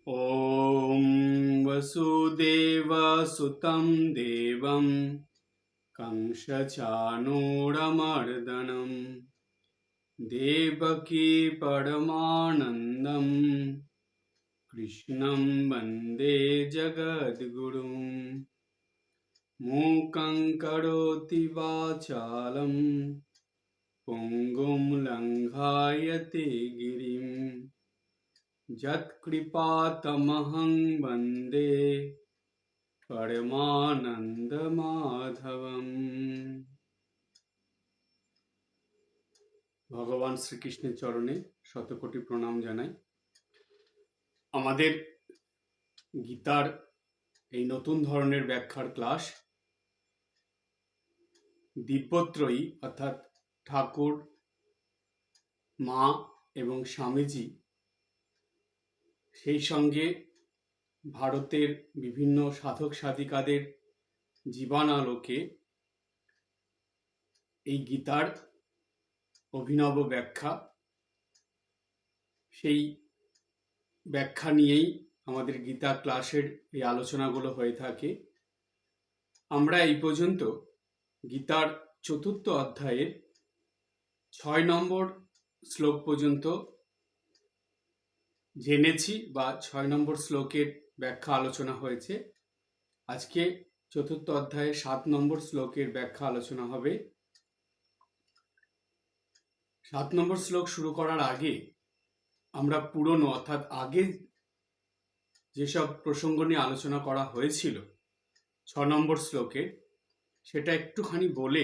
ॐ वसुदेवसुतं देवं कंसचाणूरमर्दनं देवकी परमानन्दं कृष्णं वन्दे जगद्गुरुं मूकं करोति वाचालं पुङ्गुं लङ्घयते गिरिं यत्कृपातमहं वन्दे परमानंद माधवम। ভগবান শ্রীকৃষ্ণের চরণে শতকোটি প্রণাম জানাই। আমাদের গীতার এই নতুন ধরনের ব্যাখ্যার ক্লাস দিব্যত্রয়ী অর্থাৎ ঠাকুর, মা এবং স্বামীজি, সেই সঙ্গে ভারতের বিভিন্ন সাধক সাধিকাদের জীবনালোকে এই গীতার অভিনব ব্যাখ্যা, সেই ব্যাখ্যা নিয়েই আমাদের গীতা ক্লাসের এই আলোচনাগুলো হয়ে থাকে। আমরা এই পর্যন্ত গীতার ৪র্থ অধ্যায়ের ৬ নম্বর শ্লোক পর্যন্ত জেনেছি বা ৬ নম্বর শ্লোকের ব্যাখ্যা আলোচনা হয়েছে। আজকে ৪র্থ অধ্যায়ের ৭ নম্বর শ্লোকের ব্যাখ্যা আলোচনা হবে। ৭ নম্বর শ্লোক শুরু করার আগে আমরা পুরনো অর্থাৎ আগে যেসব প্রসঙ্গ নিয়ে আলোচনা করা হয়েছিল ৬ নম্বর শ্লোকে, সেটা একটুখানি বলে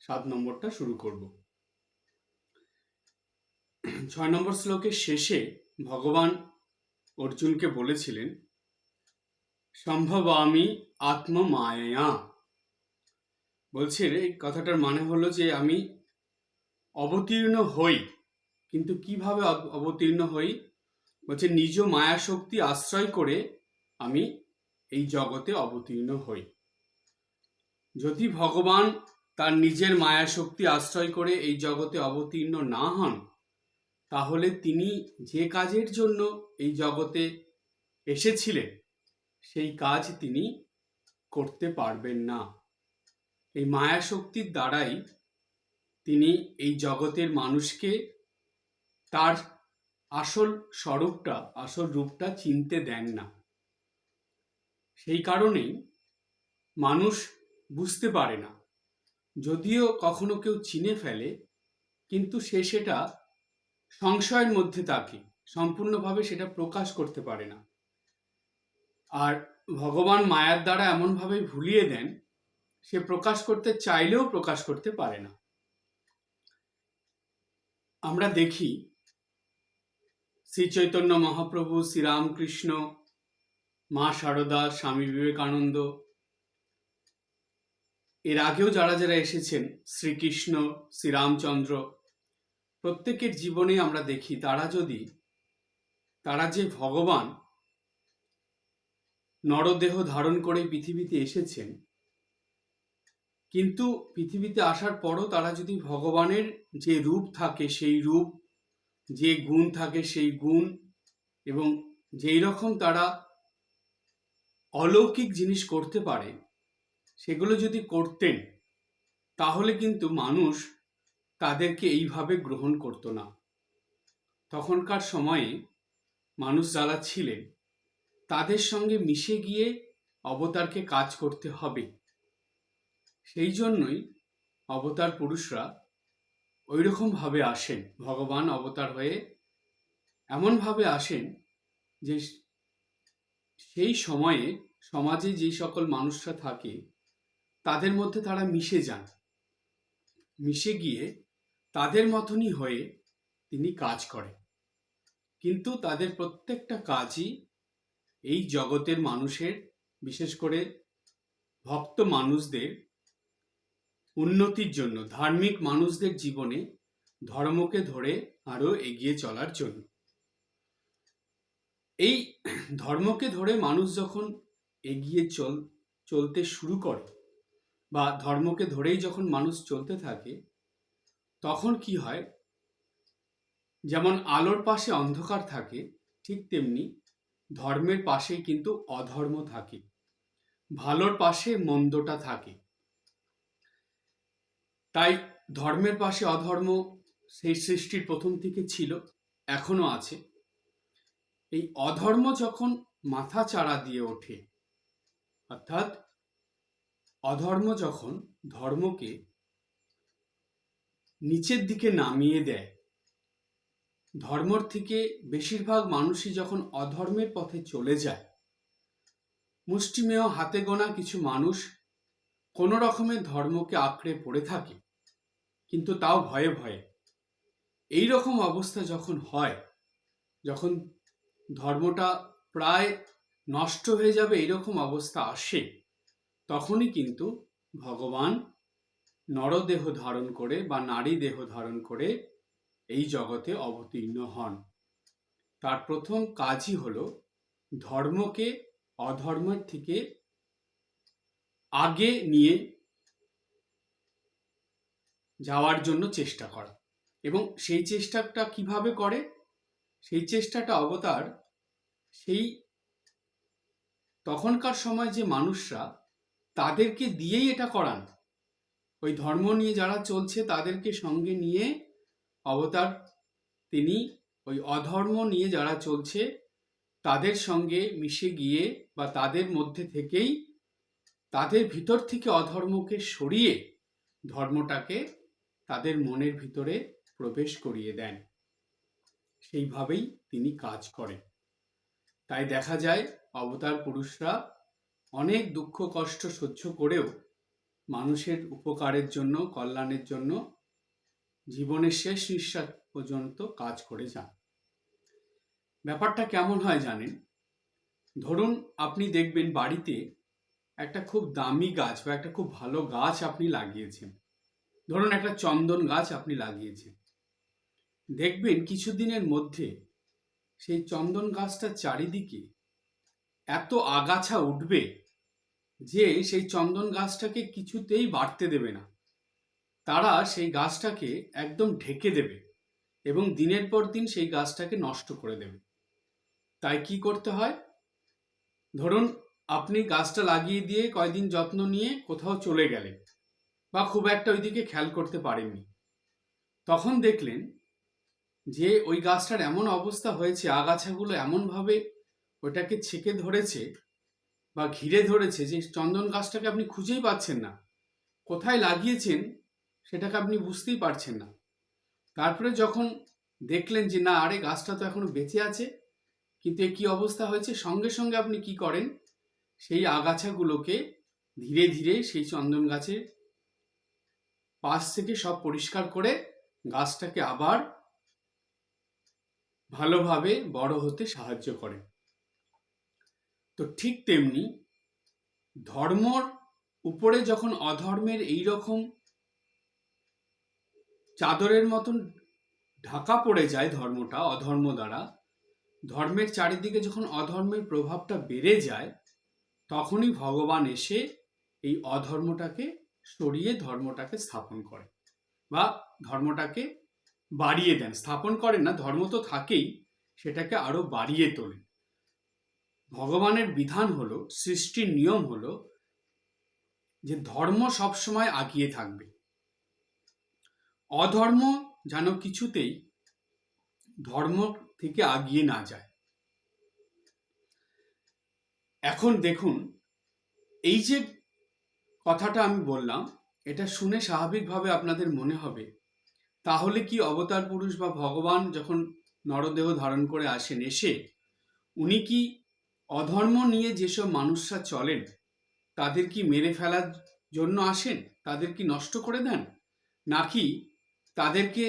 ৭ নম্বরটা শুরু করব। ৬ নম্বর শ্লোকের শেষে ভগবান অর্জুনকে বলেছিলেন, সম্ভবামি আত্মমায়া। বলছেন, এই কথাটার মানে হলো যে আমি অবতীর্ণ হই, কিন্তু কিভাবে অবতীর্ণ হই? বলছে নিজ মায়া শক্তি আশ্রয় করে আমি এই জগতে অবতীর্ণ হই। যদি ভগবান তার নিজের মায়া শক্তি আশ্রয় করে এই জগতে অবতীর্ণ না হন, তাহলে তিনি যে কাজের জন্য এই জগতে এসেছিলেন সেই কাজ তিনি করতে পারবেন না। এই মায়া শক্তির দ্বারাই তিনি এই জগতের মানুষকে তার আসল স্বরূপটা, আসল রূপটা চিনতে দেন না। সেই কারণেই মানুষ বুঝতে পারে না। যদিও কখনো কেউ চিনে ফেলে, কিন্তু সে সেটা সংশয়ের মধ্যে থাকে, সম্পূর্ণভাবে সেটা প্রকাশ করতে পারে না। আর ভগবান মায়ার দ্বারা এমনভাবে ভুলিয়ে দেন, সে প্রকাশ করতে চাইলেও প্রকাশ করতে পারে না। আমরা দেখি শ্রী চৈতন্য মহাপ্রভু, শ্রীরামকৃষ্ণ, মা শারদা, স্বামী বিবেকানন্দ, এর আগেও যারা যারা এসেছেন, শ্রীকৃষ্ণ, শ্রীরামচন্দ্র, প্রত্যেকের জীবনে আমরা দেখি তারা যে ভগবান নরদেহ ধারণ করে পৃথিবীতে এসেছেন, কিন্তু পৃথিবীতে আসার পরও তারা যদি ভগবানের যে রূপ থাকে সেই রূপ, যে গুণ থাকে সেই গুণ, এবং যেই রকম তারা অলৌকিক জিনিস করতে পারে সেগুলো যদি করতেন, তাহলে কিন্তু মানুষ তাদেরকে এইভাবে গ্রহণ করতো না। তখনকার সময়ে মানুষ যারা ছিলেন তাদের সঙ্গে মিশে গিয়ে অবতারকে কাজ করতে হবে। সেই জন্যই অবতার পুরুষরা ওই রকমভাবে আসেন। ভগবান অবতার হয়ে এমনভাবে আসেন যে সেই সময়ে সমাজে যে সকল মানুষরা থাকে তাদের মধ্যে তারা মিশে যান, মিশে গিয়ে তাদের মতনই হয়ে তিনি কাজ করেন। কিন্তু তাদের প্রত্যেকটা কাজই এই জগতের মানুষের, বিশেষ করে ভক্ত মানুষদের উন্নতির জন্য, ধার্মিক মানুষদের জীবনে ধর্মকে ধরে আরো এগিয়ে চলার জন্য। এই ধর্মকে ধরে মানুষ যখন এগিয়ে চলতে শুরু করে, বা ধর্মকে ধরেই যখন মানুষ চলতে থাকে, তখন কি হয়, যেমন আলোর পাশে অন্ধকার থাকে, ঠিক তেমনি ধর্মের পাশেই কিন্তু অধর্ম থাকে, ভালোর পাশে মন্দটা থাকে। তাই ধর্মের পাশে অধর্ম সেই সৃষ্টির প্রথম থেকে ছিল, এখনো আছে। এই অধর্ম যখন মাথা চাড়া দিয়ে ওঠে, অর্থাৎ অধর্ম যখন ধর্মকে নিচের দিকে নামিয়ে দেয়, ধর্মর থেকে বেশিরভাগ মানুষই যখন অধর্মের পথে চলে যায়, মুষ্টিমেয় হাতে গোনা কিছু মানুষ কোনো রকমের ধর্মকে আঁকড়ে পড়ে থাকে, কিন্তু তাও ভয়ে ভয়ে। এই রকম অবস্থা যখন হয়, যখন ধর্মটা প্রায় নষ্ট হয়ে যাবে এরকম অবস্থা আসে, তখনই কিন্তু ভগবান নরদেহ ধারণ করে বা নারী দেহ ধারণ করে এই জগতে অবতীর্ণ হন। তার প্রথম কাজই হলো ধর্মকে অধর্মের থেকে আগে নিয়ে যাওয়ার জন্য চেষ্টা করা। এবং সেই চেষ্টাটা কিভাবে করে? সেই চেষ্টাটা অবতার সেই তখনকার সময় যে মানুষরা, তাদেরকে দিয়েই এটা করান। ওই ধর্ম নিয়ে যারা চলছে তাদেরকে সঙ্গে নিয়ে অবতার তিনি ওই অধর্ম নিয়ে যারা চলছে তাদের সঙ্গে মিশে গিয়ে বা তাদের মধ্যে থেকেই তাদের ভিতর থেকে অধর্মকে সরিয়ে ধর্মটাকে তাদের মনের ভিতরে প্রবেশ করিয়ে দেন। সেইভাবেই তিনি কাজ করেন। তাই দেখা যায় অবতার পুরুষরা অনেক দুঃখ কষ্ট সহ্য করেও মানুষের উপকারের জন্য, কল্যাণের জন্য জীবনের শেষ নিঃশ্বাস পর্যন্ত কাজ করে যান। ব্যাপারটা কেমন হয় জানেন? ধরুন আপনি দেখবেন বাড়িতে একটা খুব দামি গাছ বা একটা খুব ভালো গাছ আপনি লাগিয়েছেন। ধরুন একটা চন্দন গাছ আপনি লাগিয়েছেন। দেখবেন কিছুদিনের মধ্যে সেই চন্দন গাছটার চারিদিকে এত আগাছা উঠবে যে সেই চন্দন গাছটাকে কিছুতেই বাড়তে দেবে না। তারা সেই গাছটাকে একদম ঢেকে দেবে এবং দিনের পর দিন সেই গাছটাকে নষ্ট করে দেবে। তাই কি করতে হয়? ধরুন আপনি গাছটা লাগিয়ে দিয়ে কয়দিন যত্ন নিয়ে কোথাও চলে গেলেন বা খুব একটা ওইদিকে খেয়াল করতে পারেননি, তখন দেখলেন যে ওই গাছটার এমন অবস্থা হয়েছে, আগাছাগুলো এমনভাবে ওটাকে ছেকে ধরেছে বা ঘিরে ধরেছে যে চন্দন গাছটাকে আপনি খুঁজেই পাচ্ছেন না, কোথায় লাগিয়েছেন সেটাকে আপনি বুঝতেই পারছেন না। তারপরে যখন দেখলেন যে না, আরে গাছটা তো এখনো বেঁচে আছে, কিন্তু এ কি অবস্থা হয়েছে, সঙ্গে সঙ্গে আপনি কি করেন? সেই আগাছাগুলোকে ধীরে ধীরে সেই চন্দন গাছের পাশ থেকে সব পরিষ্কার করে গাছটাকে আবার ভালোভাবে বড় হতে সাহায্য করে। তো ঠিক তেমনি ধর্মর উপরে যখন অধর্মের এই রকম চাদরের মতন ঢাকা পড়ে যায় ধর্মটা অধর্ম দ্বারা, ধর্মের চারিদিকে যখন অধর্মের প্রভাবটা বেড়ে যায়, তখনই ভগবান এসে এই অধর্মটাকে সরিয়ে ধর্মটাকে স্থাপন করে বা ধর্মটাকে বাড়িয়ে দেন। স্থাপন করেন না, ধর্ম তো থাকেই, সেটাকে আরো বাড়িয়ে তোলেন। ভগবানের বিধান হলো, সৃষ্টির নিয়ম হলো যে ধর্ম সবসময় আগিয়ে থাকবে, অধর্ম যেন কিছুতেই ধর্ম থেকে আগিয়ে না যায়। এখন দেখুন, এই যে কথাটা আমি বললাম, এটা শুনে স্বাভাবিকভাবে আপনাদের মনে হবে তাহলে কি অবতার পুরুষ বা ভগবান যখন নরদেহ ধারণ করে আসেন, এসে উনি কি অধর্ম নিয়ে যেসব মানুষরা চলেন তাদের কি মেরে ফেলার জন্য আসেন, তাদের কি নষ্ট করে দেন, নাকি তাদেরকে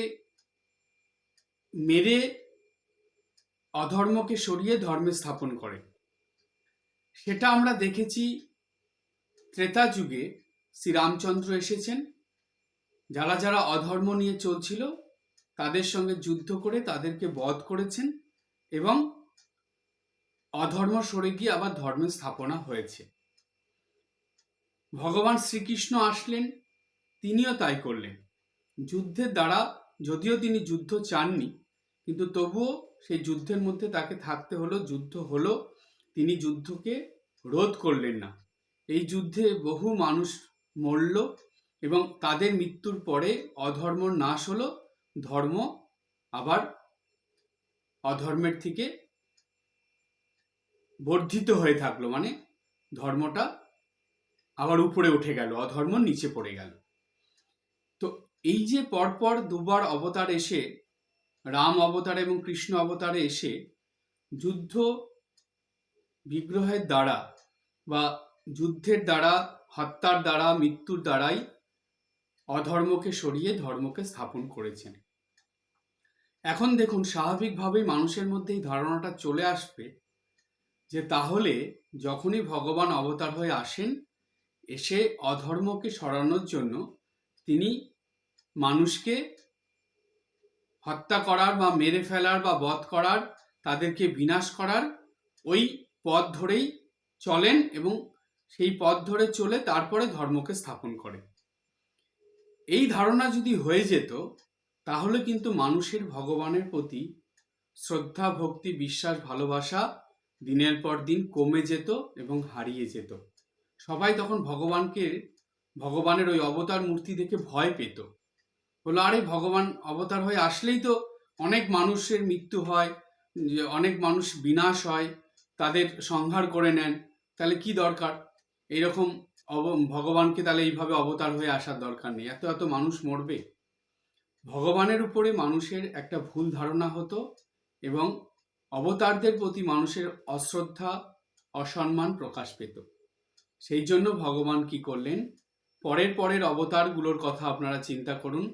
মেরে অধর্মকে সরিয়ে ধর্মে স্থাপন করেন? সেটা আমরা দেখেছি ত্রেতা যুগে শ্রীরামচন্দ্র এসেছেন, যারা যারা অধর্ম নিয়ে চলছিল তাদের সঙ্গে যুদ্ধ করে তাদেরকে বধ করেছেন এবং অধর্ম সরে গিয়ে আবার ধর্মের স্থাপনা হয়েছে। ভগবান শ্রীকৃষ্ণ আসলেন, তিনিও তাই করলেন। যুদ্ধের দ্বারা, যদিও তিনি যুদ্ধ চাননি, কিন্তু তবুও সেই যুদ্ধের মধ্যে তাকে থাকতে হলো, যুদ্ধ হলো, তিনি যুদ্ধকে রোধ করলেন না। এই যুদ্ধে বহু মানুষ মরল এবং তাদের মৃত্যুর পরে অধর্মর নাশ হলো, ধর্ম আবার অধর্মের থেকে বর্ধিত হয়ে থাকলো, মানে ধর্মটা আবার উপরে উঠে গেল, অধর্ম নিচে পড়ে গেল। তো এই যে পরপর দুবার অবতার এসে, রাম অবতার এবং কৃষ্ণ অবতারে এসে যুদ্ধ বিগ্রহের দ্বারা বা যুদ্ধের দ্বারা, হত্যার দ্বারা, মৃত্যুর দ্বারাই অধর্মকে সরিয়ে ধর্মকে স্থাপন করেছেন। এখন দেখুন, স্বাভাবিকভাবেই মানুষের মধ্যে এই ধারণাটা চলে আসবে যে তাহলে যখনই ভগবান অবতার হয়ে আসেন, এসে অধর্মকে সরানোর জন্য তিনি মানুষকে হত্যা করার বা মেরে ফেলার বা বধ করার, তাদেরকে বিনাশ করার ওই পথ ধরেই চলেন এবং সেই পথ ধরে চলে তারপরে ধর্মকে স্থাপন করেন। এই ধারণা যদি হয়ে যেত তাহলে কিন্তু মানুষের ভগবানের প্রতি শ্রদ্ধা, ভক্তি, বিশ্বাস, ভালোবাসা দিনের পর দিন কমে যেত এবং হারিয়ে যেত। সবাই তখন ভগবানের ওই অবতার মূর্তি দেখে ভয় পেত। বললো, আরে ভগবান অবতার হয়ে আসলেই তো অনেক মানুষের মৃত্যু হয়, অনেক মানুষ বিনাশ হয়, তাদের সংহার করে নেন, তাহলে কি দরকার এইরকম ভগবানকে, তাহলে এইভাবে অবতার হয়ে আসার দরকার নেই, এত এত মানুষ মরবে। ভগবানের উপরে মানুষের একটা ভুল ধারণা হতো এবং অবতারদের প্রতি মানুষের অশ্রদ্ধা, অসম্মান প্রকাশ পেত। সেই জন্য ভগবান কি করলেন, পরের অবতারগুলোর কথা আপনারা চিন্তা করুন,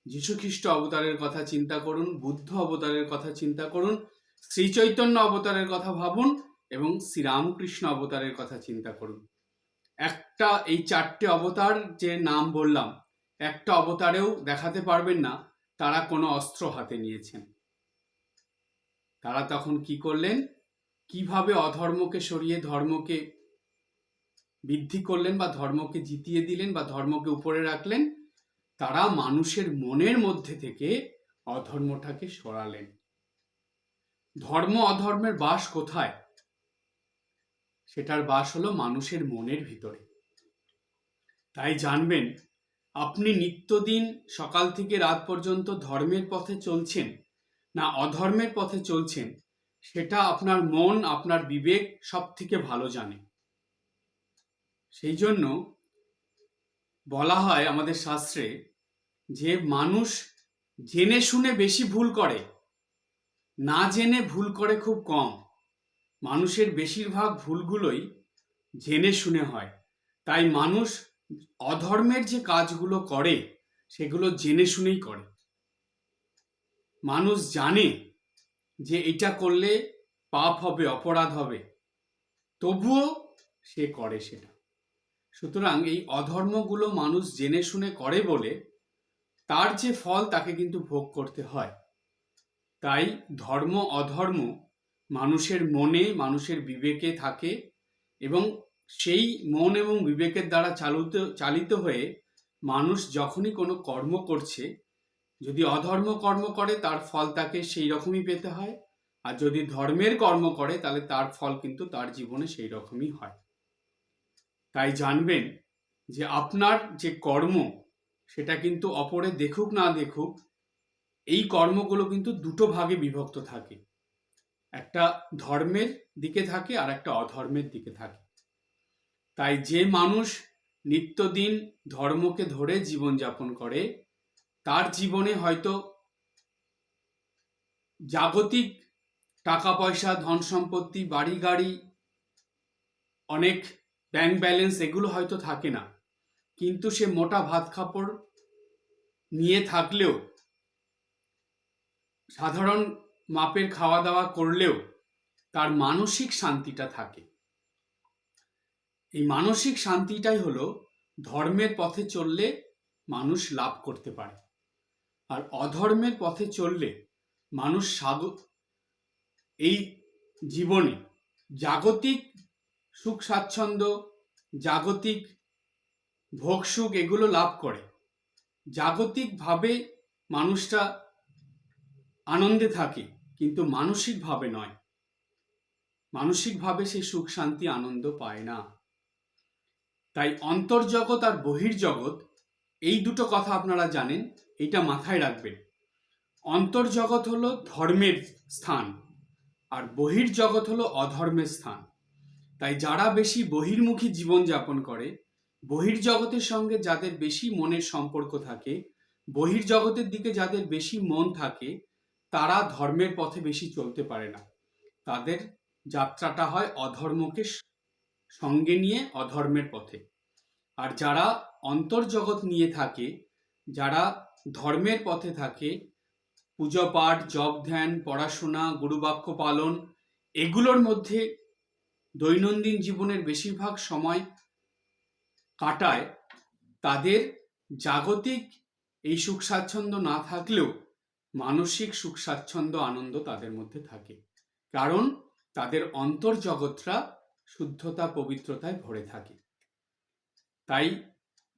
যীশুখ্রিস্ট অবতারের কথা চিন্তা করুন, বুদ্ধ অবতারের কথা চিন্তা করুন, শ্রী চৈতন্য অবতারের কথা ভাবুন এবং শ্রীরামকৃষ্ণ অবতারের কথা চিন্তা করুন। একটা, এই চারটে অবতার যে নাম বললাম, একটা অবতারেও দেখাতে পারবেন না তারা কোনো অস্ত্র হাতে নিয়েছেন। তারা তখন কি করলেন, কিভাবে অধর্মকে সরিয়ে ধর্মকে বৃদ্ধি করলেন বা ধর্মকে জিতিয়ে দিলেন বা ধর্মকে উপরে রাখলেন, তারা মানুষের মনের মধ্যে থেকে অধর্মটাকে সরালেন। ধর্ম অধর্মের বাস কোথায়? সেটার বাস হলো মানুষের মনের ভিতরে। তাই জানবেন, আপনি নিত্যদিন সকাল থেকে রাত পর্যন্ত ধর্মের পথে চলছেন না অধর্মের পথে চলছেন, সেটা আপনার মন, আপনার বিবেক সব থেকে ভালো জানে। সেই জন্য বলা হয় আমাদের শাস্ত্রে যে মানুষ জেনে শুনে বেশি ভুল করে, না জেনে ভুল করে খুব কম। মানুষের বেশিরভাগ ভুলগুলোই জেনে শুনে হয়। তাই মানুষ অধর্মের যে কাজগুলো করে সেগুলো জেনে শুনেই করে। মানুষ জানে যে এটা করলে পাপ হবে, অপরাধ হবে, তবুও সে করে সেটা। সুতরাং এই অধর্মগুলো মানুষ জেনে শুনে করে বলে তার যে ফল তাকে কিন্তু ভোগ করতে হয়। তাই ধর্ম অধর্ম মানুষের মনে, মানুষের বিবেকে থাকে এবং সেই মন এবং বিবেকের দ্বারা চালিত হয়ে মানুষ যখনই কোনো কর্ম করছে, যদি অধর্ম কর্ম করে তার ফল তাকে সেই রকমই পেতে হয়, আর যদি ধর্মের কর্ম করে তাহলে তার ফল কিন্তু তার জীবনে সেই রকমই হয়। তাই জানবেন যে আপনার যে কর্ম সেটা কিন্তু অপরে দেখুক না দেখুক, এই কর্মগুলো কিন্তু দুটো ভাগে বিভক্ত থাকে, একটা ধর্মের দিকে থাকে আর একটা অধর্মের দিকে থাকে। তাই যে মানুষ নিত্যদিন ধর্মকে ধরে জীবনযাপন করে তার জীবনে হয়তো জাগতিক টাকা পয়সা, ধন সম্পত্তি, বাড়ি গাড়ি, অনেক ব্যাংক ব্যালেন্স এগুলো হয়তো থাকে না, কিন্তু সে মোটা ভাত কাপড় নিয়ে থাকলেও, সাধারণ মাপের খাওয়া দাওয়া করলেও তার মানসিক শান্তিটা থাকে। এই মানসিক শান্তিটাই হলো ধর্মের পথে চললে মানুষ লাভ করতে পারে। আর অধর্মের পথে চললে মানুষ এই জীবনে জাগতিক সুখ স্বাচ্ছন্দ্য, জাগতিক ভোগ সুখ এগুলো লাভ করে, জাগতিকভাবে মানুষটা, আনন্দে থাকে, কিন্তু মানসিকভাবে নয়। মানসিকভাবে সে সুখ শান্তি আনন্দ পায় না। তাই অন্তর্জগৎ আর বহির্জগৎ, এই দুটো কথা আপনারা জানেন, এটা মাথায় রাখবেন। অন্তর্জগৎ হলো ধর্মের স্থান, আর বহির্জগৎ হলো অধর্মের স্থান। তাই যারা বেশি বহির্মুখী জীবনযাপন করে, বহির্জগতের সঙ্গে যাদের বেশি মনের সম্পর্ক থাকে, বহির্জগতের দিকে যাদের বেশি মন থাকে, তারা ধর্মের পথে বেশি চলতে পারে না। তাদের যাত্রাটা হয় অধর্মকে সঙ্গে নিয়ে অধর্মের পথে। আর যারা অন্তর্জগৎ নিয়ে থাকে, যারা ধর্মের পথে থাকে, পুজো পাঠ, জপ ধ্যান, পড়াশোনা, গুরুবাক্য পালন, এগুলোর মধ্যে দৈনন্দিন জীবনের বেশিরভাগ সময় কাটায়, তাদের জাগতিক এই সুখ স্বাচ্ছন্দ্য না থাকলেও মানসিক সুখ স্বাচ্ছন্দ্য আনন্দ তাদের মধ্যে থাকে। কারণ তাদের অন্তর্জগৎটা শুদ্ধতা পবিত্রতায় ভরে থাকে। তাই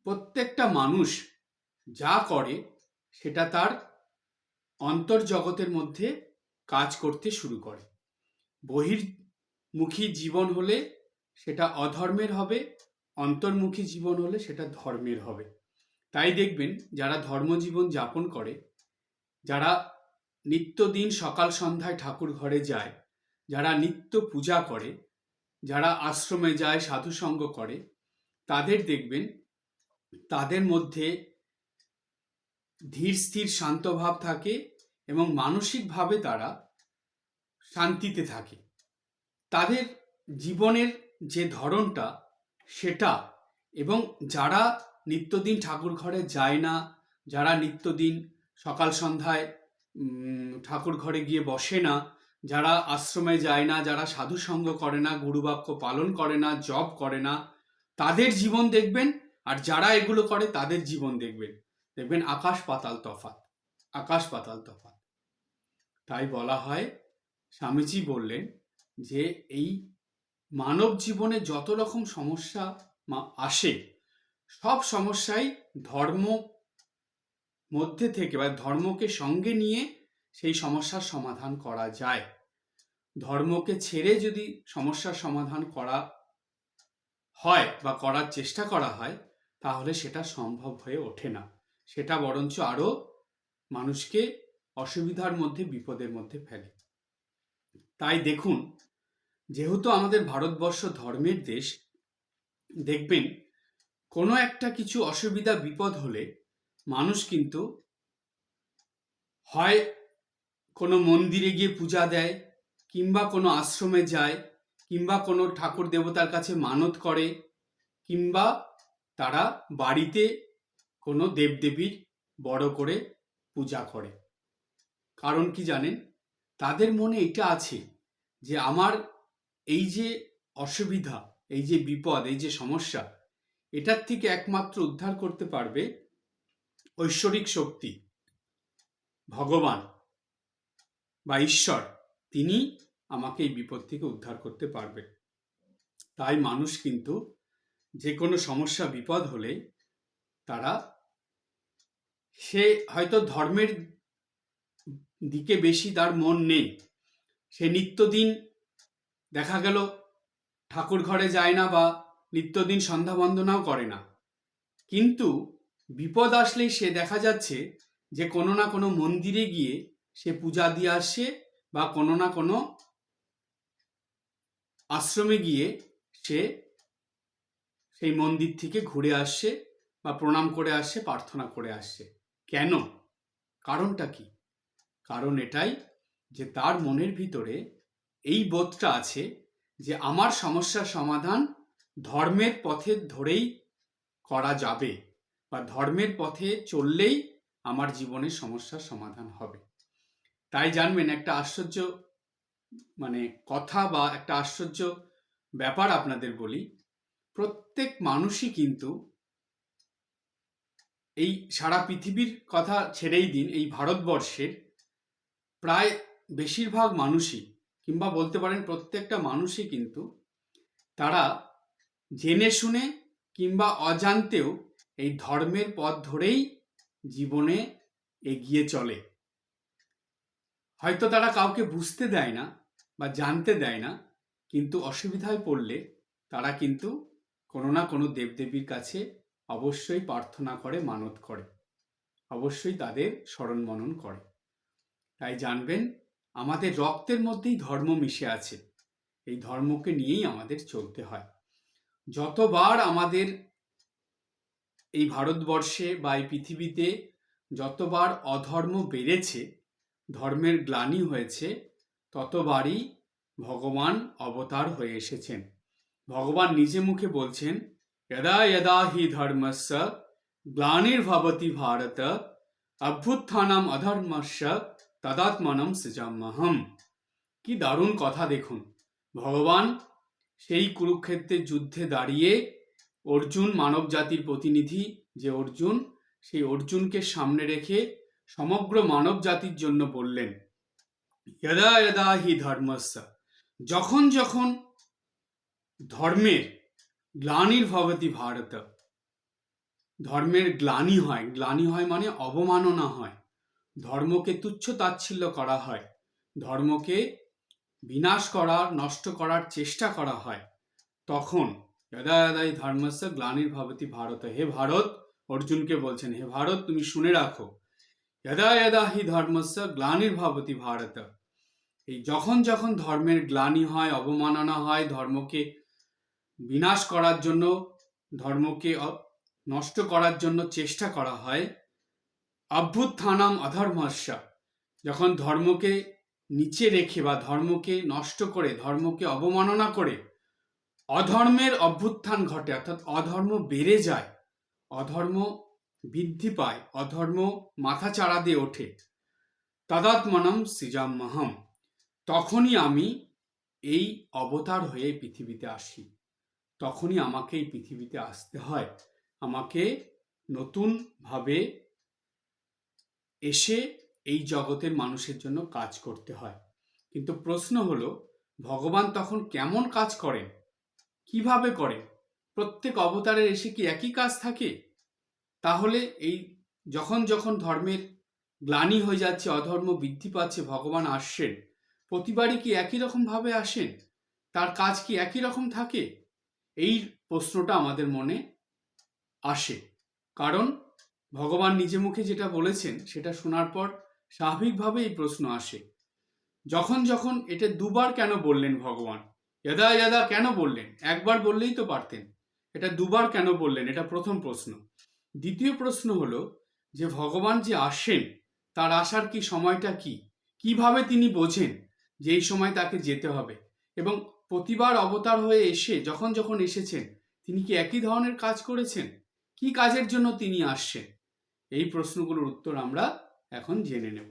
প্রত্যেকটা মানুষ যা করে সেটা তার অন্তর্জগতের মধ্যে কাজ করতে শুরু করে। বহির্মুখী জীবন হলে সেটা অধর্মের হবে, অন্তর্মুখী জীবন হলে সেটা ধর্মের হবে। তাই দেখবেন যারা ধর্মজীবন যাপন করে, যারা নিত্যদিন সকাল সন্ধ্যায় ঠাকুর ঘরে যায়, যারা নিত্য পূজা করে, যারা আশ্রমে যায়, সাধুসঙ্গ করে, তাদের দেখবেন তাদের মধ্যে ধীর স্থির শান্ত ভাব থাকে এবং মানসিকভাবে তারা শান্তিতে থাকে। তাদের জীবনের যে ধরনটা সেটা, এবং যারা নিত্যদিন ঠাকুর ঘরে যায় না, যারা নিত্যদিন সকাল সন্ধ্যায় ঠাকুর ঘরে গিয়ে বসে না, যারা আশ্রমে যায় না, যারা সাধুসঙ্গ করে না, গুরুবাক্য পালন করে না, জপ করে না, তাদের জীবন দেখবেন, আর যারা এগুলো করে তাদের জীবন দেখবেন, দেখবেন আকাশ পাতাল তফাৎ, আকাশ পাতাল তফাৎ। তাই বলা হয়, স্বামীজি বললেন যে এই মানব জীবনে যত রকম সমস্যা আসে, সব সমস্যাই ধর্ম মধ্যে থেকে বা ধর্মকে সঙ্গে নিয়ে সেই সমস্যার সমাধান করা যায়। ধর্মকে ছেড়ে যদি সমস্যার সমাধান করা হয় বা করার চেষ্টা করা হয়, তাহলে সেটা সম্ভব হয়ে ওঠে না। সেটা বরঞ্চ আরো মানুষকে অসুবিধার মধ্যে, বিপদের মধ্যে ফেলে। তাই দেখুন, যেহেতু আমাদের ভারতবর্ষ ধর্মের দেশ, দেখবেন কোনো একটা কিছু অসুবিধা বিপদ হলে মানুষ কিন্তু হয় কোনো মন্দিরে গিয়ে পূজা দেয়, কিংবা কোনো আশ্রমে যায়, কিংবা কোনো ঠাকুর দেবতার কাছে মানত করে, কিংবা তারা বাড়িতে কোনো দেবদেবীর বড় করে পূজা করে। কারণ কি জানেন? তাদের মনে এটা আছে যে আমার এই যে অসুবিধা, এই যে বিপদ, এই যে সমস্যা, এটার থেকে একমাত্র উদ্ধার করতে পারবে ঐশ্বরিক শক্তি, ভগবান বা ঈশ্বর। তিনি আমাকে এই বিপদ থেকে উদ্ধার করতে পারবেন। তাই মানুষ কিন্তু যে কোনো সমস্যা বিপদ হলে তারা, সে হয়তো ধর্মের দিকে বেশি তার মন নেই, সে নিত্যদিন দেখা গেল ঠাকুর ঘরে যায় না বা নিত্যদিন সন্ধ্যা বন্দনাও করে না, কিন্তু বিপদ আসলেই সে দেখা যাচ্ছে যে কোনো না কোনো মন্দিরে গিয়ে সে পূজা দিয়ে আসছে, বা কোনো না কোনো আশ্রমে গিয়ে সে সেই মন্দির থেকে ঘুরে আসছে বা প্রণাম করে আসছে, প্রার্থনা করে আসছে। কেন? কারণটা কি? কারণ এটাই যে তার মনের ভিতরে এই বোধটা আছে যে আমার সমস্যার সমাধান ধর্মের পথে ধরেই করা যাবে, বা ধর্মের পথে চললেই আমার জীবনের সমস্যার সমাধান হবে। তাই জানবেন, একটা আশ্চর্য কথা বা একটা আশ্চর্য ব্যাপার আপনাদের বলি, প্রত্যেক মানুষই কিন্তু, এই সারা পৃথিবীর কথা ছেড়েই দিন, এই ভারতবর্ষের প্রায় বেশিরভাগ মানুষই, কিংবা বলতে পারেন প্রত্যেকটা মানুষই কিন্তু, তারা জেনে শুনে কিংবা অজান্তেও এই ধর্মের পথ ধরেই জীবনে এগিয়ে চলে। হয়তো তারা কাউকে বুঝতে দেয় না বা জানতে দেয় না, কিন্তু অসুবিধায় পড়লে তারা কিন্তু কোনো না কোনো দেবদেবীর কাছে অবশ্যই প্রার্থনা করে, মানত করে, অবশ্যই তাদের স্মরণ মনন করে। তাই জানবেন, আমাদের রক্তের মধ্যেই ধর্ম মিশে আছে। এই ধর্মকে নিয়েই আমাদের চলতে হয়। যতবার আমাদের এই ভারতবর্ষে বা এই পৃথিবীতে যতবার অধর্ম বেড়েছে, ধর্মের গ্লানি হয়েছে, ততবারই ভগবান অবতার হয়ে এসেছেন। ভগবান নিজে মুখে বলছেন, যদা যদা হি ধর্মস্য গ্লানির্ভবতি ভারত অভ্যুত্থানম অধর্মস্য তদাত্মনম সৃজাম্যহম। কি দারুণ কথা দেখুন! ভগবান সেই কুরুক্ষেত্রের যুদ্ধে দাঁড়িয়ে অর্জুন, মানব জাতির প্রতিনিধি যে অর্জুন, সেই অর্জুনকে সামনে রেখে সমগ্র মানব জাতির জন্য বললেন, যদা যদা হি ধর্মস্য, যখন যখন ধর্মের গ্লানির্ভবতি ভারত, ধর্মের গ্লানি হয়, গ্লানি হয় মানে অবমাননা হয়, ধর্মকে তুচ্ছ তাচ্ছিল্য করা হয়, ধর্মকে বিনাশ করার, নষ্ট করার চেষ্টা করা হয়, তখন যদা যদা হি ধর্মস্য গ্লানির্ভবতি ভারত, হে ভারত, অর্জুনকে বলছেন, হে ভারত তুমি শুনে রাখো, যদা যদা হি ধর্মস্য গ্লানির্ভবতি ভারত, এই যখন যখন ধর্মের গ্লানি হয়, অবমাননা হয়, ধর্মকে বিনাশ করার জন্য, ধর্মকে নষ্ট করার জন্য চেষ্টা করা হয়, অভ্যুত্থানম অধর্মস্য, যখন ধর্মকে নিচে রেখে বা ধর্মকে নষ্ট করে, ধর্মকে অবমাননা করে অধর্মের অভ্যুত্থান ঘটে, অর্থাৎ অধর্ম বেড়ে যায়, অধর্ম বৃদ্ধি পায়, অধর্ম মাথা চাড়া দিয়ে ওঠে, তদাত্মনম সৃজাম্যহম, তখনই আমি এই অবতার হয়ে পৃথিবীতে আসি, তখনই আমাকে এই পৃথিবীতে আসতে হয়, আমাকে নতুনভাবে এসে এই জগতের মানুষের জন্য কাজ করতে হয়। কিন্তু প্রশ্ন হলো, ভগবান তখন কেমন কাজ করেন, কিভাবে করেন? প্রত্যেক অবতারের এসে কি একই কাজ থাকে? তাহলে এই যখন যখন ধর্মের গ্লানি হয়ে যাচ্ছে, অধর্ম বৃদ্ধি পাচ্ছে, ভগবান আসছেন, প্রতিবারই কি একই রকম ভাবে আসেন? তার কাজ কি একই রকম থাকে? এই প্রশ্নটা আমাদের মনে আসে, কারণ ভগবান নিজে মুখে যেটা বলেছেন সেটা শোনার পর স্বাভাবিকভাবে এই প্রশ্ন আসে। যখন যখন, এটা দুবার কেন বললেন ভগবান? যদা যদা কেন বললেন? একবার বললেই তো পারতেন, এটা দুবার কেন বললেন? এটা প্রথম প্রশ্ন। দ্বিতীয় প্রশ্ন হলো যে ভগবান যে আসেন, তার আসার কি সময়টা কি, কিভাবে তিনি বোঝেন যে এই সময় তাকে যেতে হবে, এবং প্রতিবার অবতার হয়ে এসে যখন যখন এসেছেন তিনি কি একই ধরনের কাজ করেছেন? কি কাজের জন্য তিনি আসছেন? এই প্রশ্নগুলোর উত্তর আমরা এখন জেনে নেব।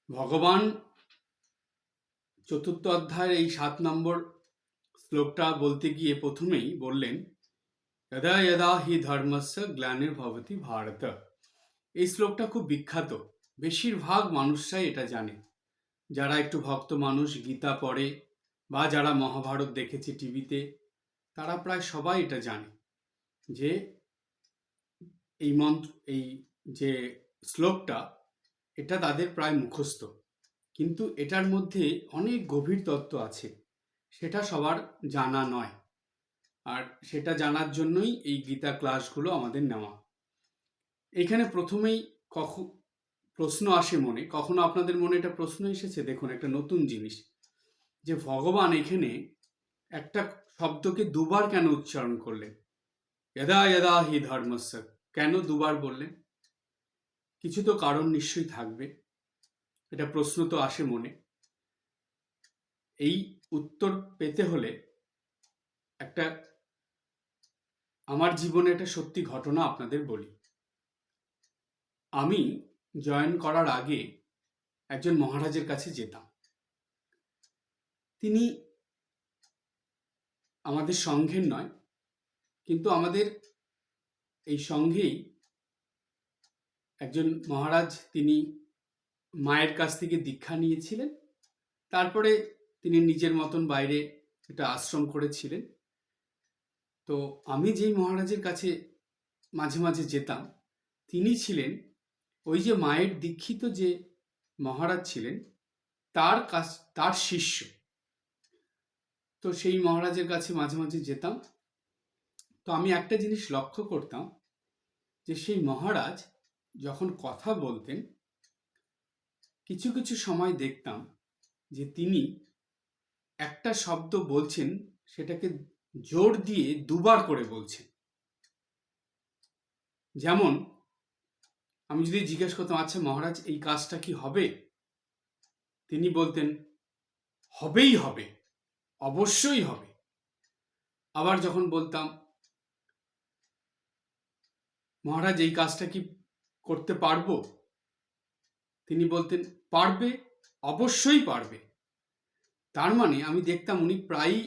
ভগবান চতুর্থ অধ্যায়ের এই 7 নম্বর শ্লোকটা বলতে গিয়ে প্রথমেই বললেন, যদা যদা হি ধর্মস্য গ্লানির্ভবতি ভারত। এই শ্লোকটা খুব বিখ্যাত, বেশিরভাগ মানুষরাই এটা জানে, যারা একটু ভক্ত মানুষ, গীতা পড়ে বা যারা মহাভারত দেখেছে টিভিতে, তারা প্রায় সবাই এটা জানে যে এই মন্ত্র, এই যে শ্লোকটা, এটা তাদের প্রায় মুখস্থ, কিন্তু এটার মধ্যে অনেক গভীর তত্ত্ব আছে, সেটা সবার জানা নয়, আর সেটা জানার জন্যই এই গীতা ক্লাসগুলো আমাদের নেওয়া। এখানে প্রথমেই প্রশ্ন আসে মনে, কখনো আপনাদের মনে এটা প্রশ্ন এসেছে? দেখুন, একটা নতুন জিনিস, যে ভগবান এখানে একটা শব্দকে দুবার কেন উচ্চারণ করলেন? যদা যদা হি ধর্মস্য, কেন দুবার বললেন? কিছু তো কারণ নিশ্চয়ই থাকবে, এটা প্রশ্ন তো আসে মনে। এই উত্তর পেতে হলে একটা, আমার জীবনে একটা সত্যি ঘটনা আপনাদের বলি। আমি জয়েন করার আগে একজন মহারাজের কাছে যেতাম। তিনি আমাদের সংঘের নয়, কিন্তু আমাদের এই সংঘেই একজন মহারাজ, তিনি মায়ের কাছ থেকে দীক্ষা নিয়েছিলেন, তারপরে তিনি নিজের মতন বাইরে একটা আশ্রম করেছিলেন। তো আমি যেই মহারাজের কাছে মাঝে মাঝে যেতাম, তিনি ছিলেন ওই যে মায়ের দীক্ষিত যে মহারাজ ছিলেন তার শিষ্য। তো সেই মহারাজের কাছে মাঝে মাঝে যেতাম। তো আমি একটা জিনিস লক্ষ্য করতাম যে সেই মহারাজ যখন কথা বলতেন, কিছু কিছু সময় দেখতাম যে তিনি একটা শব্দ বলছেন, সেটাকে জোর দিয়ে দুবার করে বলছেন। যেমন আমি যদি জিজ্ঞেস করতাম, আচ্ছা মহারাজ এই কাজটা কি হবে, তিনি বলতেন হবেই হবে, অবশ্যই হবে। আবার যখন বলতাম মহারাজ এই কাজটা কি করতে পারবো, তিনি বলতেন পারবে, অবশ্যই পারবে। তার মানে আমি দেখতাম উনি প্রায়ই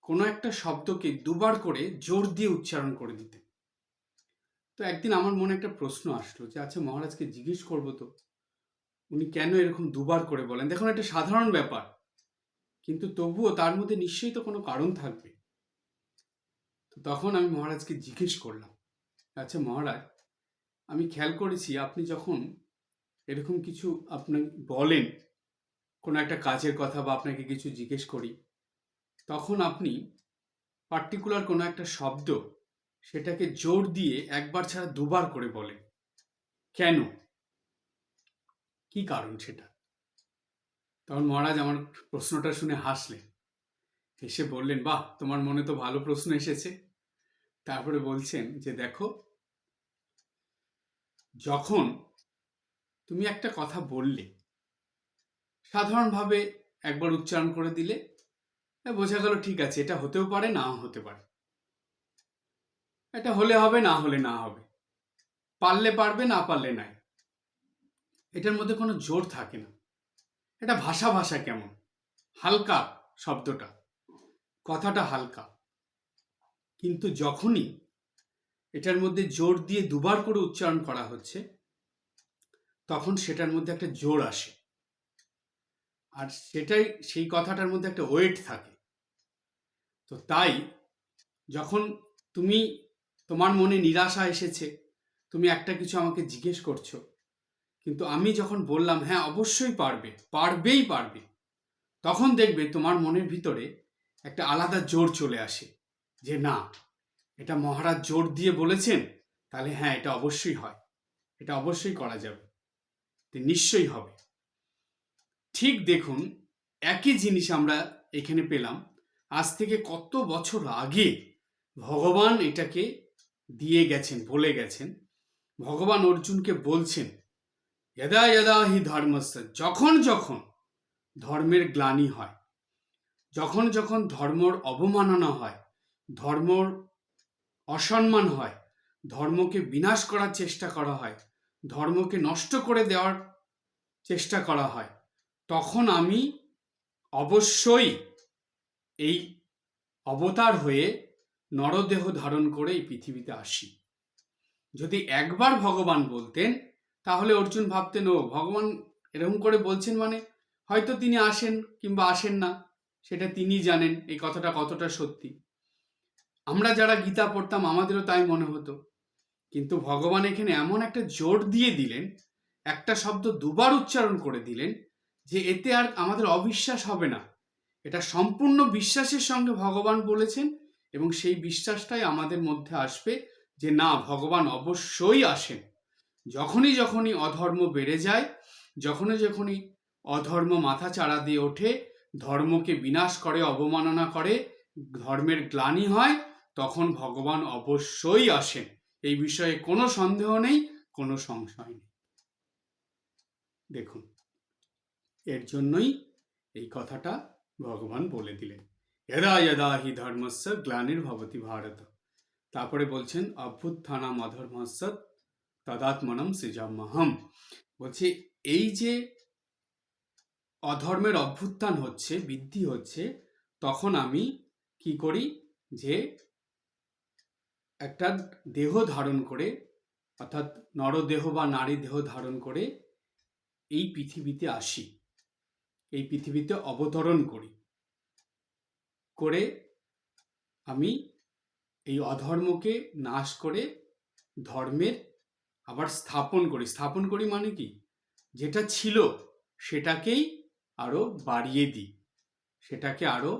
কোনো একটা শব্দকে দুবার করে জোর দিয়ে উচ্চারণ করে দিতেন। তো একদিন আমার মনে একটা প্রশ্ন আসলো যে আচ্ছা মহারাজকে জিজ্ঞেস করবো তো উনি কেন এরকম দুবার করে বলেন। দেখুন, একটা সাধারণ ব্যাপার, কিন্তু তবুও তার মধ্যে নিশ্চয়ই তো কোনো কারণ থাকবে। তো তখন আমি মহারাজকে জিজ্ঞেস করলাম, আচ্ছা মহারাজ, আমি খেয়াল করেছি আপনি যখন এরকম কিছু আপনি বলেন, কোনো একটা কাজের কথা বা আপনাকে কিছু জিজ্ঞেস করি, তখন আপনি পার্টিকুলার কোনো একটা শব্দ সেটাকে জোর দিয়ে একবার ছাড়া দুবার করে বলেন, কেন, কি কারণ সেটা? তখন মহারাজ আমার প্রশ্নটা শুনে হাসলেন, হেসে বললেন, বাহ, তোমার মনে তো ভালো প্রশ্ন এসেছে। তারপরে বলছেন যে দেখো, যখন তুমি একটা কথা বললে, সাধারণভাবে একবার উচ্চারণ করে দিলে, বোঝা গেল ঠিক আছে, এটা হতেও পারে, নাও হতে পারে, এটা হলে হবে, না হলে না হবে, পারলে পারবে, না পারলে নাই, এটার মধ্যে কোনো জোর থাকে না। এটা ভাষা ভাষা কেমন হালকা, শব্দটা, কথাটা হালকা, কিন্তু যখনই এটার মধ্যে জোর দিয়ে দুবার করে উচ্চারণ করা হচ্ছে, তখন সেটার মধ্যে একটা জোর আসে, আর সেটাই, সেই কথাটার মধ্যে একটা ওয়েট থাকে। তো তাই যখন তুমি, তোমার মনে নিরাশা এসেছে, তুমি একটা কিছু আমাকে জিজ্ঞেস করছো, কিন্তু আমি যখন বললাম হ্যাঁ অবশ্যই পারবে, পারবেই পারবে, তখন দেখবে তোমার মনের ভিতরে একটা আলাদা জোর চলে আসে যে না, এটা মহারাজ জোর দিয়ে বলেছেন, তাহলে হ্যাঁ এটা অবশ্যই হয়, এটা অবশ্যই করা যাবে, নিশ্চয়ই হবে। ঠিক দেখুন, একই জিনিস আমরা এখানে পেলাম। আজ থেকে কত বছর আগে ভগবান এটাকে দিয়ে গেছেন, বলে গেছেন। ভগবান অর্জুনকে বলছেন, যদা যদা হি ধর্মস্য, যখন যখন ধর্মের গ্লানি হয়, যখন যখন ধর্মর অবমাননা হয়, ধর্মর অসম্মান হয়, ধর্মকে বিনাশ করার চেষ্টা করা হয়, ধর্মকে নষ্ট করে দেওয়ার চেষ্টা করা হয়, তখন আমি অবশ্যই এই অবতার হয়ে নরদেহ ধারণ করে এই পৃথিবীতে আসি। যদি একবার ভগবান বলতেন, তাহলে অর্জুন ভাবতেন ও ভগবান এরকম করে বলছেন, মানে হয়তো তিনি আসেন কিংবা আসেন না, সেটা তিনি জানেন এই কথাটা কতটা সত্যি। আমরা যারা গীতা পড়তাম আমাদেরও তাই মনে হতো, কিন্তু ভগবান এখানে এমন একটা জোর দিয়ে দিলেন, একটা শব্দ দুবার উচ্চারণ করে দিলেন, যে এতে আর আমাদের অবিশ্বাস হবে না, এটা সম্পূর্ণ বিশ্বাসের সঙ্গে ভগবান বলেছেন, এবং সেই বিশ্বাসটাই আমাদের মধ্যে আসবে যে না, ভগবান অবশ্যই আসেন। যখনই যখনই অধর্ম বেড়ে যায়, যখনই যখনই অধর্ম মাথা চাড়া দিয়ে ওঠে, ধর্মকে বিনাশ করে, অবমাননা করে, ধর্মের গ্লানি হয়, তখন ভগবান অবশ্যই আসেন। এই বিষয়ে কোনো সন্দেহ নেই, কোনো সংশয় নেই। দেখুন, এর জন্যই এই কথাটা ভগবান বলে দিলেন, যদা যদা হি ধর্মস্য গ্লানির্ভবতি ভারত। তারপরে বলছেন অভ্যুত্থানাম অধর্মস্য তদাত্মনম সৃজাম্যহম। বলছে এই যে অধর্মের অভ্যুত্থান হচ্ছে, বৃদ্ধি হচ্ছে, তখন আমি কি করি, যে একটা দেহ ধারণ করে, অর্থাৎ নরদেহ বা নারী দেহ ধারণ করে এই পৃথিবীতে আসি, এই পৃথিবীতে অবতরণ করি, করে আমি এই অধর্মকে নাশ করে ধর্মের আবার স্থাপন করি। স্থাপন করি মানে কি, যেটা ছিল সেটাকেই আরো বাড়িয়ে দিই, সেটাকে আরো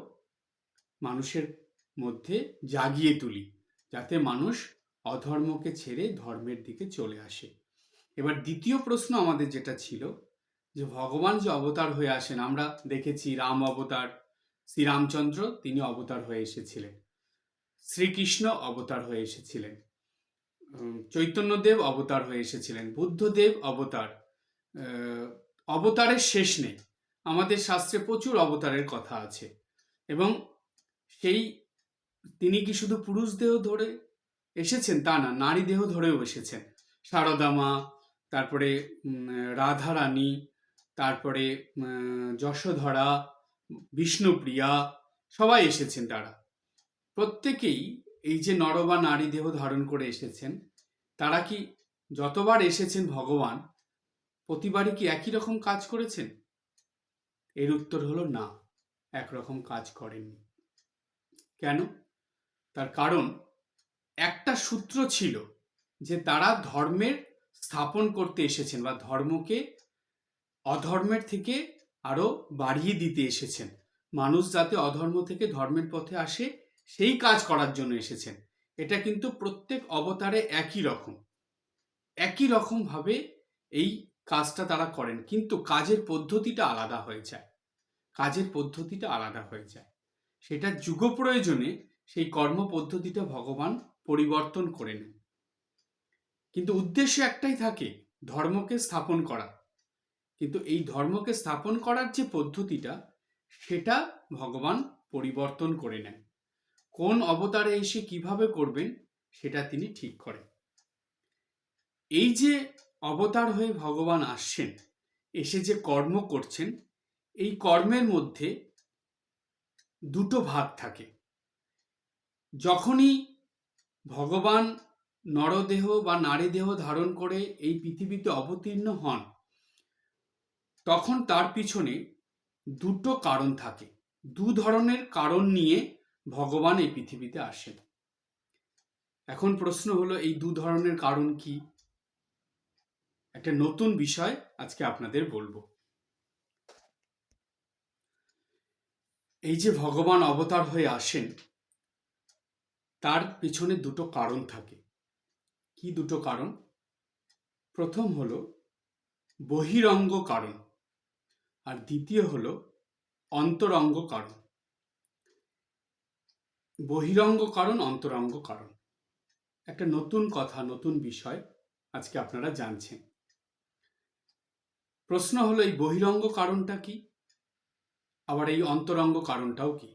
মানুষের মধ্যে জাগিয়ে তুলি, যাতে মানুষ অধর্মকে ছেড়ে ধর্মের দিকে চলে আসে। এবার দ্বিতীয় প্রশ্ন আমাদের যেটা ছিল, যে ভগবান যে অবতার হয়ে আসেন, আমরা দেখেছি রাম অবতার, শ্রীরামচন্দ্র তিনি অবতার হয়ে এসেছিলেন, শ্রীকৃষ্ণ অবতার হয়ে এসেছিলেন, চৈতন্যদেব অবতার হয়ে এসেছিলেন, বুদ্ধদেব অবতার, অবতারের শেষ নেই। আমাদের শাস্ত্রে প্রচুর অবতারের কথা আছে। এবং সেই তিনি কি শুধু পুরুষ দেহ ধরে এসেছেন তা না, নারী দেহ ধরেও এসেছেন। সারদা মা, তারপরে রাধারানী, তারপরে যশোধরা, বিষ্ণুপ্রিয়া, সবাই এসেছেন। তারা প্রত্যেকেই এই যে নর বা নারী দেহ ধারণ করে এসেছেন, তারা কি যতবার এসেছেন ভগবান প্রতিবারই কি একই রকম কাজ করেছেন? এর উত্তর হলো না, একরকম কাজ করেননি। কেন? তার কারণ একটা সূত্র ছিল, যে তারা ধর্মের স্থাপন করতে এসেছেন, বা ধর্মকে অধর্মের থেকে আরো বাড়িয়ে দিতে এসেছেন। মানুষ যাতে অধর্ম থেকে ধর্মের পথে আসে সেই কাজ করার জন্য এসেছেন। এটা কিন্তু প্রত্যেক অবতারে একই রকম ভাবে এই কাজটা তারা করেন, কিন্তু কাজের পদ্ধতিটা আলাদা হয়ে যায়। সেটা যুগ প্রয়োজনে সেই কর্ম পদ্ধতিটা ভগবান পরিবর্তন করে নেন, কিন্তু উদ্দেশ্য একটাই থাকে, ধর্মকে স্থাপন করা। কিন্তু এই ধর্মকে স্থাপন করার যে পদ্ধতিটা, সেটা ভগবান পরিবর্তন করে নেন। কোন অবতারে এসে কিভাবে করবেন সেটা তিনি ঠিক করেন। এই যে অবতার হয়ে ভগবান আসছেন, এসে যে কর্ম করছেন, এই কর্মের মধ্যে দুটো ভাগ থাকে। যখনই ভগবান নরদেহ বা নারী দেহ ধারণ করে এই পৃথিবীতে অবতীর্ণ হন, তখন তার পিছনে দুটো কারণ থাকে। দু ধরনের কারণ নিয়ে ভগবান এই পৃথিবীতে আসেন। এখন প্রশ্ন হলো, এই দু ধরনের কারণ কি? একটা নতুন বিষয় আজকে আপনাদের বলবো। এই যে ভগবান অবতার হয়ে আসেন, তার পিছনে দুটো কারণ থাকে। কি দুটো কারণ? প্রথম হলো বহিরঙ্গ কারণ, আর দ্বিতীয় হলো অন্তরঙ্গ কারণ। বহিরঙ্গ কারণ, অন্তরঙ্গ কারণ, একটা নতুন কথা, নতুন বিষয় আজকে আপনারা জানছেন। প্রশ্ন হলো, এই বহিরঙ্গ কারণটা কি, আবার এই অন্তরঙ্গ কারণটাও কি?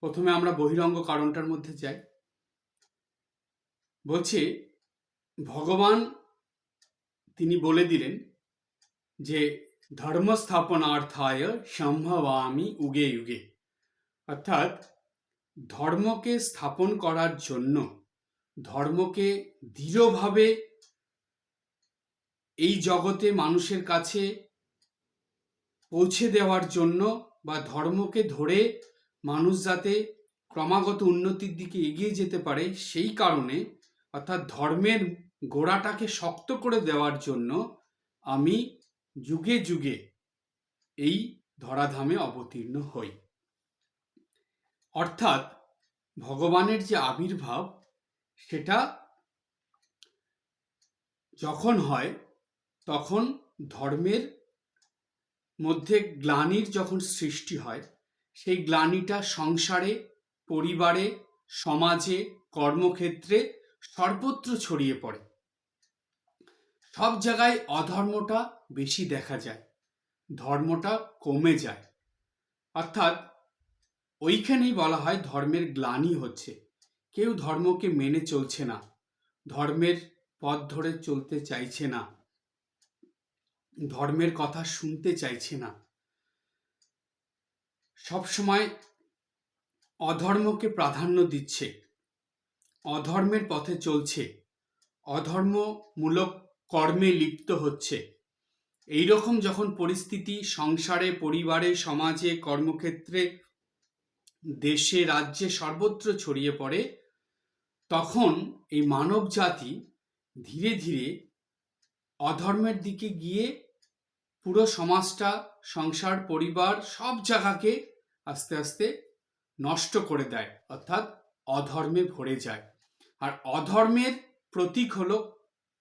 প্রথমে আমরা বহিরঙ্গ কারণটার মধ্যে যাই। বলছে ভগবান তিনি বলে দিলেন যে ধর্ম স্থাপনার্থায় সম্ভবামি উগে যুগে, অর্থাৎ ধর্মকে স্থাপন করার জন্য, ধর্মকে দৃঢ়ভাবে এই জগতে মানুষের কাছে পৌঁছে দেওয়ার জন্য, বা ধর্মকে ধরে মানুষ যাতে ক্রমাগত উন্নতির দিকে এগিয়ে যেতে পারে, সেই কারণে, অর্থাৎ ধর্মের গোড়াটাকে শক্ত করে দেওয়ার জন্য আমি যুগে যুগে এই ধরাধামে অবতীর্ণ হই। অর্থাৎ ভগবানের যে আবির্ভাব, সেটা যখন হয়, তখন ধর্মের মধ্যে গ্লানির যখন সৃষ্টি হয়, সেই গ্লানিটা সংসারে, পরিবারে, সমাজে, কর্মক্ষেত্রে সর্বত্র ছড়িয়ে পড়ে। সব জায়গায় অধর্মটা বেশি দেখা যায়, ধর্মটা কমে যায়। অর্থাৎ ওইখানেই বলা হয় ধর্মের গ্লানি হচ্ছে। কেউ ধর্মকে মেনে চলছে না, ধর্মের পথ ধরে চলতে চাইছে না, ধর্মের কথা শুনতে চাইছে না, সবসময় অধর্মকে প্রাধান্য দিচ্ছে, অধর্মের পথে চলছে, অধর্মমূলক কর্মে লিপ্ত হচ্ছে। এইরকম যখন পরিস্থিতি সংসারে, পরিবারে, সমাজে, কর্মক্ষেত্রে, দেশে, রাজ্যে সর্বত্র ছড়িয়ে পড়ে, তখন এই মানব জাতি ধীরে ধীরে অধর্মের দিকে গিয়ে পুরো সমাজটা, সংসার, পরিবার সব জায়গাকে আস্তে আস্তে নষ্ট করে দেয়, অর্থাৎ অধর্মে ভরে যায়। আর অধর্মের প্রতীক হলো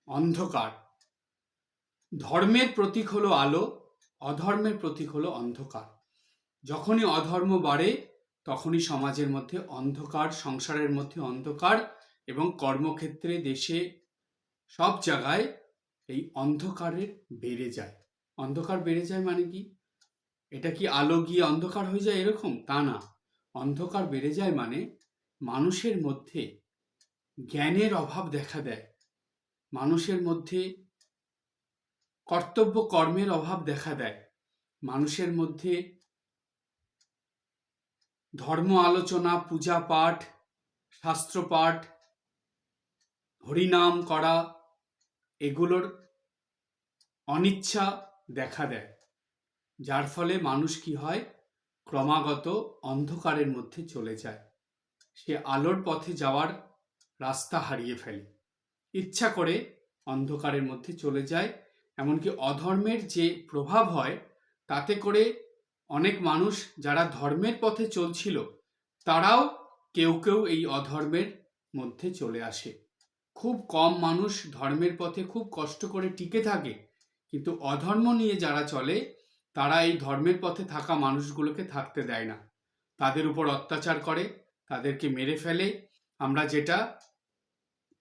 অন্ধকার, ধর্মের প্রতীক হলো আলো, অধর্মের প্রতীক হলো অন্ধকার। যখনই অধর্ম বাড়ে তখনই সমাজের মধ্যে অন্ধকার, সংসারের মধ্যে অন্ধকার, এবং কর্মক্ষেত্রে, দেশে, সব জায়গায় এই অন্ধকারের বেড়ে যায়। অন্ধকার বেড়ে যায় মানে কি? এটা কি আলো গিয়ে অন্ধকার হয়ে যায় এরকম? তা না। অন্ধকার বেড়ে যায় মানে মানুষের মধ্যে জ্ঞানের অভাব দেখা দেয়, মানুষের মধ্যে কর্তব্য কর্মের অভাব দেখা দেয়, মানুষের মধ্যে ধর্ম আলোচনা, পূজা পাঠ, শাস্ত্র পাঠ, হরিনাম করা, এগুলোর অনিচ্ছা দেখা দেয়। যার ফলে মানুষ কি হয়? ক্রমাগত অন্ধকারের মধ্যে চলে যায়, সে আলোর পথে যাওয়ার রাস্তা হারিয়ে ফেলে, ইচ্ছা করে অন্ধকারের মধ্যে চলে যায়। এমনকি অধর্মের যে প্রভাব হয় তাতে করে অনেক মানুষ যারা ধর্মের পথে চলছিল তারাও কেউ কেউ এই অধর্মের মধ্যে চলে আসে। খুব কম মানুষ ধর্মের পথে খুব কষ্ট করে টিকে থাকে, কিন্তু অধর্ম নিয়ে যারা চলে তারা এই ধর্মের পথে থাকা মানুষগুলোকে থাকতে দেয় না, তাদের উপর অত্যাচার করে, তাদেরকে মেরে ফেলে। আমরা যেটা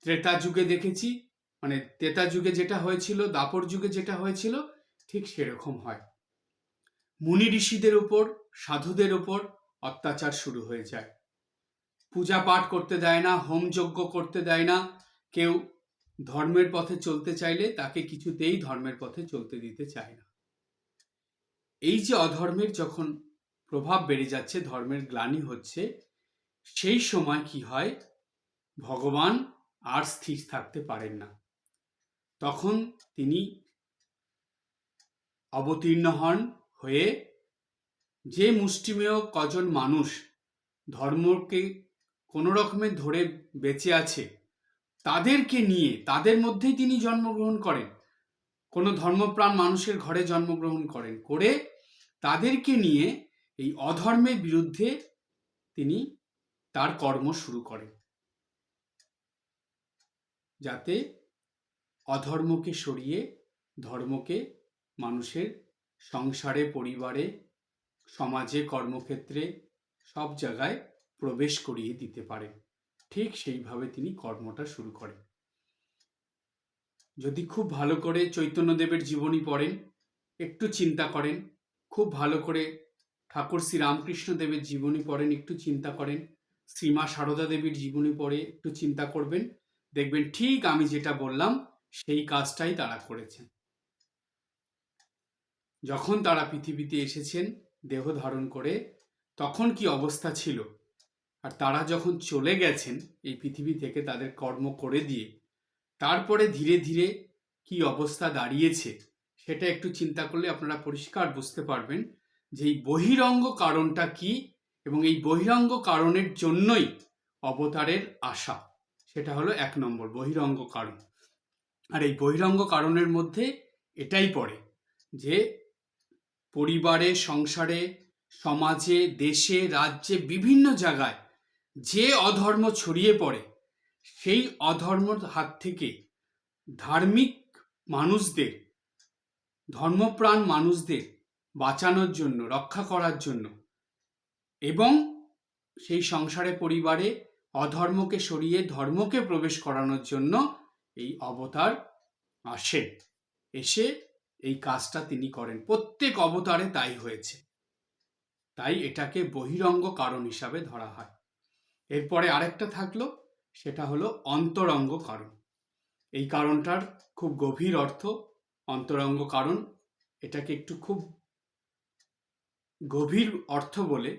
ত্রেতা যুগে দেখেছি, মানে ত্রেতা যুগে যেটা হয়েছিল, দাপর যুগে যেটা হয়েছিল, ঠিক সেরকম হয়। মুনি ঋষিদের উপর, সাধুদের উপর অত্যাচার শুরু হয়ে যায়, পূজা পাঠ করতে দেয় না, হোমযজ্ঞ করতে দেয় না, কেউ ধর্মের পথে চলতে চাইলে তাকে কিছুতেই ধর্মের পথে চলতে দিতে চায় না। এই যে অধর্মের যখন প্রভাব বেড়ে যাচ্ছে, ধর্মের গ্লানি হচ্ছে, সেই সময় কি হয়? ভগবান আর স্থির থাকতে পারেন না, তখন তিনি অবতীর্ণ হন হয়ে যে মুষ্টিমেয় কজন মানুষ ধর্মকে কোনো রকমে ধরে বেঁচে আছে তাদেরকে নিয়ে, তাদের মধ্যেই তিনি জন্মগ্রহণ করেন, কোনো ধর্মপ্রাণ মানুষের ঘরে জন্মগ্রহণ করেন, করে তাদেরকে নিয়ে এই অধর্মের বিরুদ্ধে তিনি তার কর্ম শুরু করেন, যাতে অধর্মকে সরিয়ে ধর্মকে মানুষের সংসারে, পরিবারে, সমাজে, কর্মক্ষেত্রে সব জায়গায় প্রবেশ করিয়ে দিতে পারেন। ঠিক সেইভাবে তিনি কর্মটা শুরু করেন। যদি খুব ভালো করে চৈতন্যদেবের জীবনী পড়েন, একটু চিন্তা করেন, খুব ভালো করে ঠাকুর শ্রী রামকৃষ্ণ দেবের জীবনী পড়েন, একটু চিন্তা করেন, শ্রীমা সারদা দেবীর জীবনী পড়ে একটু চিন্তা করবেন, দেখবেন ঠিক আমি যেটা বললাম সেই কাজটাই তারা করেছেন। যখন তারা পৃথিবীতে এসেছেন দেহ ধারণ করে, তখন কি অবস্থা ছিল, আর তারা যখন চলে গেছেন এই পৃথিবী থেকে তাদের কর্ম করে দিয়ে, তারপরে ধীরে ধীরে কি অবস্থা দাঁড়িয়েছে সেটা একটু চিন্তা করলে আপনারা পরিষ্কার বুঝতে পারবেন যে এই বহিরঙ্গ কারণটা কি, এবং এই বহিরঙ্গ কারণের জন্যই অবতারের আশা। সেটা হলো 1 নম্বর বহিরঙ্গ কারণ। আর এই বহিরঙ্গ কারণের মধ্যে এটাই পড়ে যে পরিবারে, সংসারে, সমাজে, দেশে, রাজ্যে, বিভিন্ন জায়গায় যে অধর্ম ছড়িয়ে পড়ে, সেই অধর্মর হাত থেকে ধার্মিক মানুষদের, ধর্মপ্রাণ মানুষদের বাঁচানোর জন্য, রক্ষা করার জন্য, এবং সেই সংসারে, পরিবারে অধর্মকে সরিয়ে ধর্মকে প্রবেশ করানোর জন্য এই অবতার আসেন, এসে এই কাজটা তিনি করেন। প্রত্যেক অবতারে তাই হয়েছে, তাই এটাকে বহিরঙ্গ কারণ হিসাবে ধরা হয়। এরপরে আরেকটা থাকলো, সেটা হলো অন্তরঙ্গ কারণ। এই কারণটার খুব গভীর অর্থ। অন্তরঙ্গ কারণ, এটাকে একটু খুব গভীর অর্থ বলে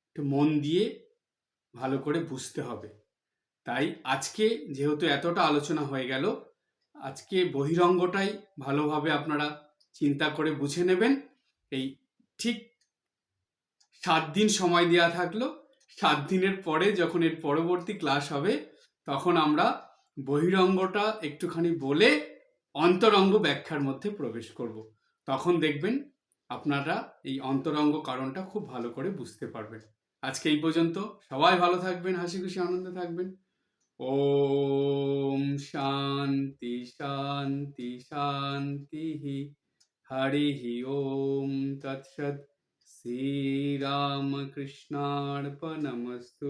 একটু মন দিয়ে ভালো করে বুঝতে হবে। তাই আজকে যেহেতু এতটা আলোচনা হয়ে গেল, আজকে বহিরঙ্গটাই ভালোভাবে আপনারা চিন্তা করে বুঝে নেবেন। এই ঠিক 7 দিন সময় দেওয়া থাকলো, 7 দিনের পরে যখন এর পরবর্তী ক্লাস হবে তখন আমরা বহিরঙ্গটা একটুখানি বলে অন্তরঙ্গ ব্যাখ্যার মধ্যে প্রবেশ করব। তখন দেখবেন আপনারা এই অন্তরঙ্গ কারণটা খুব ভালো করে বুঝতে পারবেন। আজকে এই পর্যন্ত। সবাই ভালো থাকবেন, হাসি খুশি আনন্দে থাকবেন। ওম শান্তি শান্তি শান্তি। হরিः ওম তৎসৎ। শ্রীরামকৃষ্ণার্পণমস্তু।